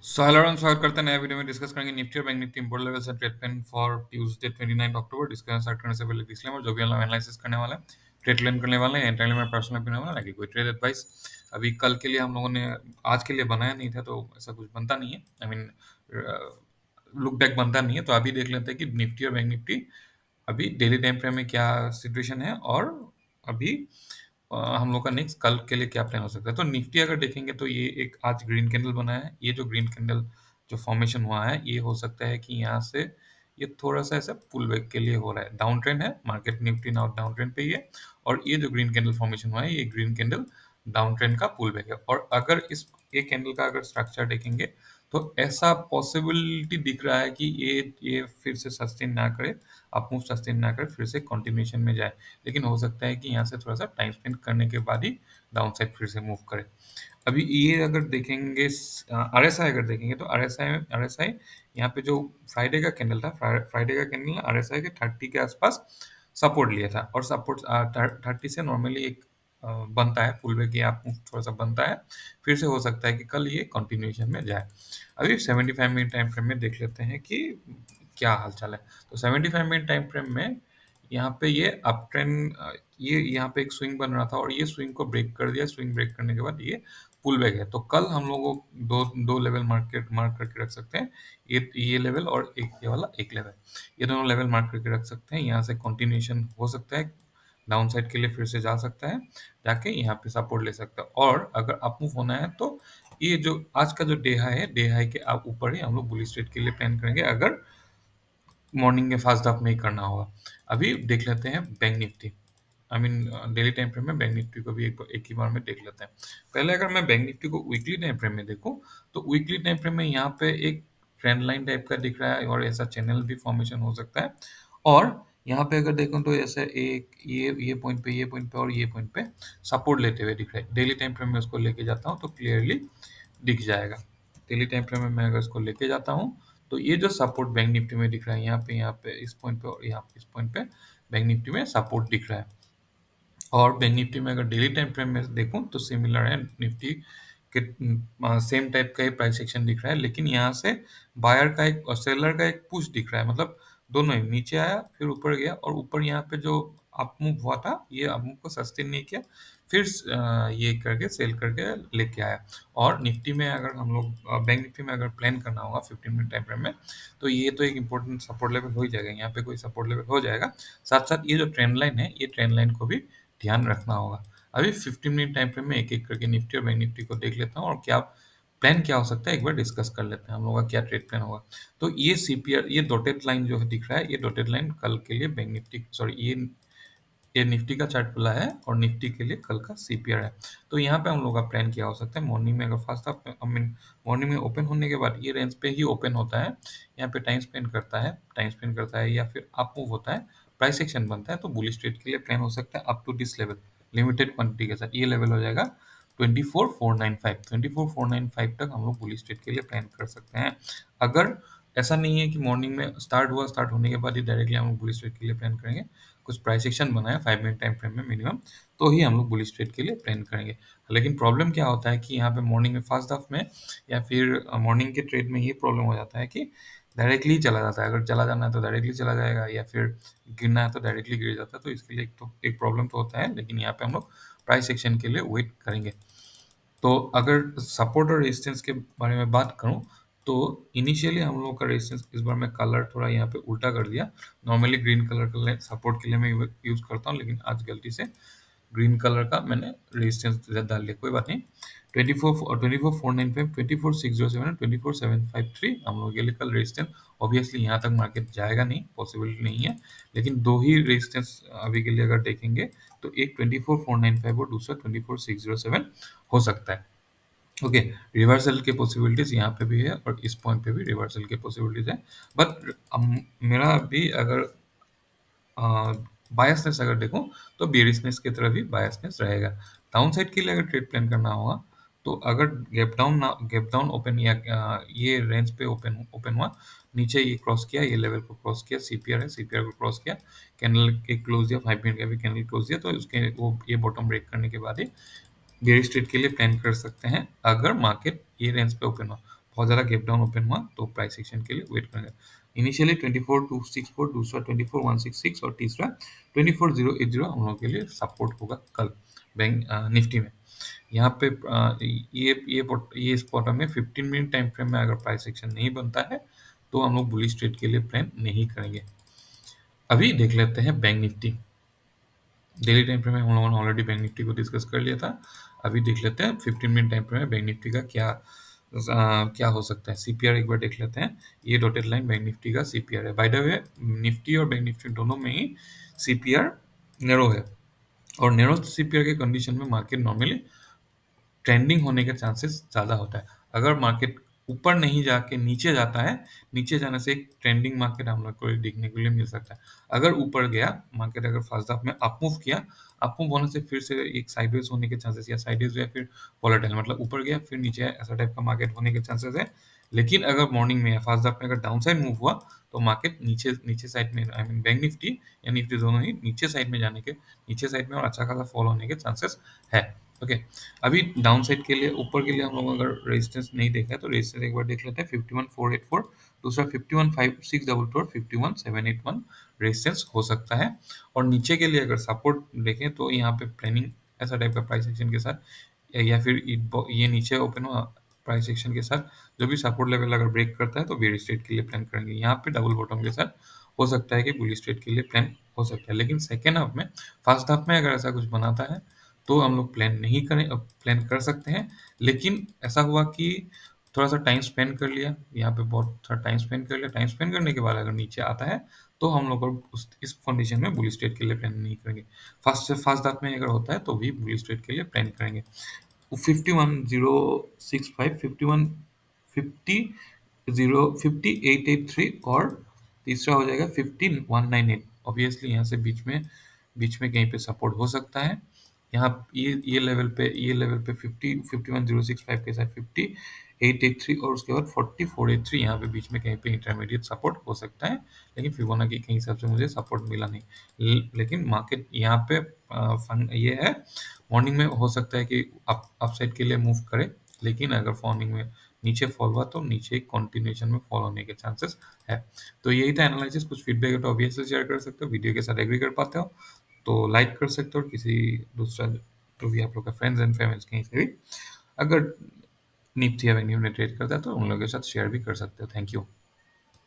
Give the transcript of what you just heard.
So hello everyone, स्वागत करते हैं नए वीडियो में। डिस्कस करेंगे निफ्टी और bank Nifty import levels and trade plan for Tuesday 29 October. Discussion start करने से पहले डिस्क्लेमर, जो भी हम एनालिसिस करने वाले हैं, ट्रेड प्लान करने वाले हैं, एंटायरली मेरा पर्सनल ओपिनियन वाला, ना कि कोई ट्रेड एडवाइस। अभी कल के लिए हम लोगों ने आज के लिए बनाया नहीं था, तो ऐसा कुछ बनता नहीं है। आई मीन लुक बैक बनता नहीं है। तो अभी देख लेते हैं कि निफ्टी और बैंक निफ्टी अभी डेली टाइम फ्रेम में क्या सिचुएशन है, और अभी हम लोग का नेक्स्ट कल के लिए क्या प्लान हो सकता है। तो निफ्टी अगर देखेंगे तो ये एक आज ग्रीन कैंडल बना है। ये जो ग्रीन कैंडल जो फॉर्मेशन हुआ है, ये हो सकता है कि यहाँ से ये थोड़ा सा ऐसा पुल बैक के लिए हो रहा है। डाउन ट्रेंड है, market Nifty now down trend पे ही है, और ये जो ग्रीन कैंडल फॉर्मेशन हुआ है, ये ग्रीन कैंडल डाउन ट्रेंड का पुल बैक है। और अगर इस ये कैंडल का अगर स्ट्रक्चर देखेंगे तो ऐसा पॉसिबिलिटी दिख रहा है कि ये फिर से सस्टेन ना करे, अप मूव सस्टेन ना करे, फिर से कंटिन्यूएशन में जाए। लेकिन हो सकता है कि यहाँ से थोड़ा सा टाइम स्पेंड करने के बाद ही डाउन साइड फिर से मूव करे। अभी ये अगर देखेंगे, आरएसआई अगर देखेंगे तो आरएसआई यहाँ पे जो फ्राइडे का कैंडल था, फ्राइडे का कैंडल आरएसआई के 30 के आसपास सपोर्ट लिया था। और सपोर्ट 30 से नॉर्मली एक बनता है पुल बैक, आप थोड़ा सा बनता है, फिर से हो सकता है कि कल ये कंटिन्यूएशन में जाए। अभी 75 मिनट टाइम फ्रेम में देख लेते हैं कि क्या हालचाल है। तो 75 मिनट टाइम फ्रेम में यहाँ पे ये अप ट्रेंड, ये यहाँ पे एक स्विंग बन रहा था, और ये स्विंग को ब्रेक कर दिया। स्विंग ब्रेक करने के बाद ये पुल बैक है। तो कल हम लोगों को दो दो लेवल मार्क करके रख सकते हैं। ये लेवल और एक ये वाला एक लेवल, ये दोनों लेवल मार्क करके रख सकते हैं। यहाँ से कंटिन्यूएशन हो सकता है, डाउन साइड के लिए फिर से जा सकता है, जाके यहाँ पे सपोर्ट ले सकता है। और अगर अप मूव होना है तो ये जो आज का जो डे हाई के आप ऊपर ही हम लोग बुलिश ट्रेड के लिए प्लान करेंगे, अगर मॉर्निंग के फर्स्ट हाफ में ही करना होगा। अभी देख लेते हैं bank Nifty. I mean daily time frame में बैंक निफ्टी को भी एक ही बार में देख लेते हैं। पहले अगर मैं बैंक निफ्टी को वीकली टाइम फ्रेम में देखूं, तो वीकली टाइम फ्रेम में यहाँ पे एक ट्रेंड लाइन टाइप का दिख रहा है, और ऐसा चैनल भी फॉर्मेशन हो सकता है। और यहाँ पे अगर देखूं तो ऐसे एक ये पॉइंट पे, ये पॉइंट पे और ये पॉइंट पे सपोर्ट लेते हुए दिख रहा है। डेली टाइम फ्रेम में उसको लेके जाता हूँ तो क्लियरली दिख जाएगा। डेली टाइम फ्रेम में मैं अगर इसको लेके जाता हूँ, तो ये जो सपोर्ट बैंक निफ्टी में दिख रहा है, यहाँ पे इस पॉइंट पे और यहाँ पे इस पॉइंट पे बैंक निफ्टी में सपोर्ट दिख रहा है। और बैंक निफ्टी में अगर डेली टाइम फ्रेम में देखूं तो सिमिलर है, निफ्टी के सेम टाइप का ही प्राइस एक्शन दिख रहा है। लेकिन यहाँ से बायर का एक और सेलर का एक पुश दिख रहा है, मतलब दोनों ही नीचे आया फिर ऊपर गया, और ऊपर यहाँ पे जो अप मूव हुआ था, ये अप मूव को सस्टेन नहीं किया, फिर ये करके सेल करके लेके आया। और निफ्टी में अगर हम लोग बैंक निफ्टी में अगर प्लान करना होगा 15 मिनट टाइम फ्रेम में, तो ये तो एक इंपॉर्टेंट सपोर्ट लेवल हो ही जाएगा। यहाँ पे कोई सपोर्ट लेवल हो जाएगा, साथ साथ ये जो ट्रेंड लाइन है, ये ट्रेंड लाइन को भी ध्यान रखना होगा। अभी 15 मिनट टाइम फ्रेम में एक एक करके निफ्टी और बैंक निफ्टी को देख लेता हूँ, और क्या प्लान क्या हो सकता है एक बार डिस्कस कर लेते हैं, हम लोग का क्या ट्रेड प्लान होगा। तो ये सीपीआर, ये डॉटेड लाइन जो है दिख रहा है, ये डॉटेड लाइन कल के लिए बैंक निफ्टी, सॉरी ये निफ्टी का चार्ट खुला है, और निफ्टी के लिए कल का सीपीआर है। तो यहाँ पे हम लोग का प्लान क्या हो सकता है, मॉर्निंग में अगर first half I mean morning में ओपन होने के बाद ये रेंज पे ही ओपन होता है, यहाँ पे टाइम स्पेंड करता है, या फिर अप मूव होता है, प्राइस एक्शन बनता है, तो बुलिश ट्रेड के लिए प्लान हो सकता है up to this level, limited quantity के साथ। ये लेवल हो जाएगा 24,495 तक हम लोग बुलिश ट्रेड के लिए प्लान कर सकते हैं। अगर ऐसा नहीं है कि मॉर्निंग में स्टार्ट होने के बाद ही डायरेक्टली हम लोग बुलिश ट्रेड के लिए प्लान करेंगे, कुछ प्राइस एक्शन बना है 5 मिनट टाइम फ्रेम में मिनिमम, तो ही हम लोग बुलिश ट्रेड के लिए प्लान करेंगे। लेकिन प्रॉब्लम क्या होता है कि यहाँ पे मॉर्निंग में फर्स्ट हाफ में, या फिर मॉर्निंग के ट्रेड में ये प्रॉब्लम हो जाता है कि डायरेक्टली चला जाता है। अगर चला जाना है तो डायरेक्टली चला जाएगा, या फिर गिरना है तो डायरेक्टली गिर जाता है। तो इसके लिए एक प्रॉब्लम तो होता है, लेकिन यहाँ पे हम लोग प्राइस एक्शन के लिए वेट करेंगे। तो अगर सपोर्ट और रेजिस्टेंस के बारे में बात करूं, तो इनिशियली हम लोग का रेजिस्टेंस, इस बार मैं कलर थोड़ा यहाँ पे उल्टा कर दिया। नॉर्मली ग्रीन कलर का सपोर्ट के लिए मैं यूज़ करता हूँ, लेकिन आज गलती से ग्रीन कलर का मैंने रेजिस्टेंस डाल लिया, कोई बात नहीं। 24,495, 24,607, 24,753 हम लोग के लिए कल रेजिस्टेंस। ऑब्वियसली यहाँ तक मार्केट जाएगा नहीं, पॉसिबिलिटी नहीं है, लेकिन दो ही रेजिस्टेंस अभी के लिए अगर देखेंगे, तो एक 24,495 और दूसरा 24,607 हो सकता है। ओके, रिवर्सल के पॉसिबिलिटीज यहाँ पे भी है, और इस पॉइंट पे भी रिवर्सल के पॉसिबिलिटीज है। बट मेरा अभी अगर बायसनेस अगर देखूं, तो बेरिशनेस की तरफ ही बायसनेस रहेगा। डाउन साइड के लिए अगर ट्रेड प्लान करना होगा, तो अगर गैप डाउन ओपन, या ये रेंज पे ओपन ओपन हुआ, नीचे ये क्रॉस किया, ये लेवल को क्रॉस किया, सीपीआर है, सीपीआर को क्रॉस किया, कैंडल के क्लोज दिया, 5 मिनट का भी कैंडल क्लोज दिया, तो उसके वो ये बॉटम ब्रेक करने के बाद ही बेयर स्ट्रेट के लिए प्लान कर सकते हैं, अगर मार्केट ये रेंज पे ओपन हो। बहुत ज़्यादा गैप डाउन ओपन हुआ तो प्राइस एक्शन के लिए वेट करेंगे। इनिशियली 24,264, दूसरा 24,166 और तीसरा 24,080 हम लोगों के लिए सपोर्ट होगा कल बैंक निफ्टी में। यहाँ पे ये स्पॉट में 15 मिनट टाइम फ्रेम में अगर प्राइस एक्शन नहीं बनता है तो हम लोग बुलिश ट्रेड के लिए प्लान नहीं करेंगे। अभी देख लेते हैं bank Nifty. Daily time frame में हम लोगों ने ऑलरेडी बैंक निफ्टी को डिस्कस कर लिया था। अभी देख लेते हैं 15 मिनट टाइम फ्रेम में बैंक निफ्टी का क्या हो सकता है। सीपीआर एक बार देख लेते हैं। ये डॉटेड लाइन बैंक निफ्टी का सीपीआर है। बाय द वे निफ्टी और बैंक निफ्टी दोनों में ही सीपीआर नैरो है और नैरो सीपीआर के कंडीशन में मार्केट नॉर्मली ट्रेंडिंग होने के चांसेस ज़्यादा होता है। अगर मार्केट ऊपर नहीं जाके नीचे जाता है, नीचे जाने से एक ट्रेंडिंग मार्केट हम लोग को देखने के लिए मिल सकता है। अगर ऊपर गया मार्केट, अगर फर्स्ट हाफ में अप मूव किया, अप मूव होने से फिर से एक साइडवेज होने के चांसेस या साइडवेज या फिर वोलेटाइल मतलब ऊपर गया फिर नीचे आया, ऐसा टाइप का मार्केट होने के चांसेस है। लेकिन अगर मॉर्निंग में या फर्स्ट हाफ में अगर डाउन साइड मूव हुआ तो मार्केट नीचे नीचे साइड में आई मीन बैंक निफ्टी या निफ्टी दोनों ही नीचे साइड में जाने के, नीचे साइड में और अच्छा खासा फॉल होने के चांसेस है। ओके, अभी डाउन साइड के लिए, ऊपर के लिए हम लोग अगर रेजिस्टेंस नहीं देखा है तो रेजिस्टेंस एक बार देख लेते हैं 51,484, दूसरा 51,644, 51,781 रेजिस्टेंस हो सकता है। और नीचे के लिए अगर सपोर्ट देखें तो यहाँ पे प्लानिंग ऐसा टाइप का प्राइस एक्शन के साथ या फिर ये नीचे ओपन हुआ प्राइस एक्शन के साथ जो भी सपोर्ट लेवल अगर ब्रेक करता है तो बेरिश ट्रेड के लिए प्लान करेंगे। यहाँ पे डबल बॉटम के साथ हो सकता है कि बुलिश ट्रेड के लिए प्लान हो सकता है। लेकिन सेकेंड हाफ में, फर्स्ट हाफ में अगर ऐसा कुछ बनाता है तो हम लोग प्लान नहीं करें, प्लान कर सकते हैं। लेकिन ऐसा हुआ कि थोड़ा सा टाइम स्पेंड कर लिया यहाँ पे, बहुत थोड़ा टाइम स्पेंड कर लिया, टाइम स्पेंड करने के बाद अगर नीचे आता है तो हम लोग इस कंडीशन में बुलिश ट्रेड के लिए प्लान नहीं करेंगे। फर्स्ट हाफ में अगर होता है तो भी बुलिश ट्रेड के लिए प्लान करेंगे। 51,065, 50,883 और तीसरा हो जाएगा 15,198। ऑब्वियसली यहाँ से बीच में कहीं पे सपोर्ट हो सकता है। यहाँ ये लेवल पे 51,065 के साथ 50,883 और उसके बाद 4483 यहाँ पे बीच में कहीं पे इंटरमीडिएट सपोर्ट हो सकता है। लेकिन फिबोनाची के हिसाब से मुझे सपोर्ट मिला नहीं। लेकिन मार्केट यहाँ पे ये है, मॉर्निंग में हो सकता है कि अपसाइड के लिए मूव करे, लेकिन अगर मॉर्निंग में नीचे फॉल हुआ तो नीचे कंटिन्यूएशन में फॉल होने के चांसेस है। तो यही था एनालिसिस। कुछ फीडबैक है तो ऑब्वियसली शेयर कर सकते हो, वीडियो के साथ एग्री कर पाते हो तो लाइक कर सकते हो, और किसी दूसरा जो भी आप लोग का फ्रेंड्स एंड फैमिलीज कहीं से भी अगर निफ्टी या बैंक निफ्टी में ट्रेड करता है तो उन लोगों के साथ शेयर भी कर सकते हो। Thank you.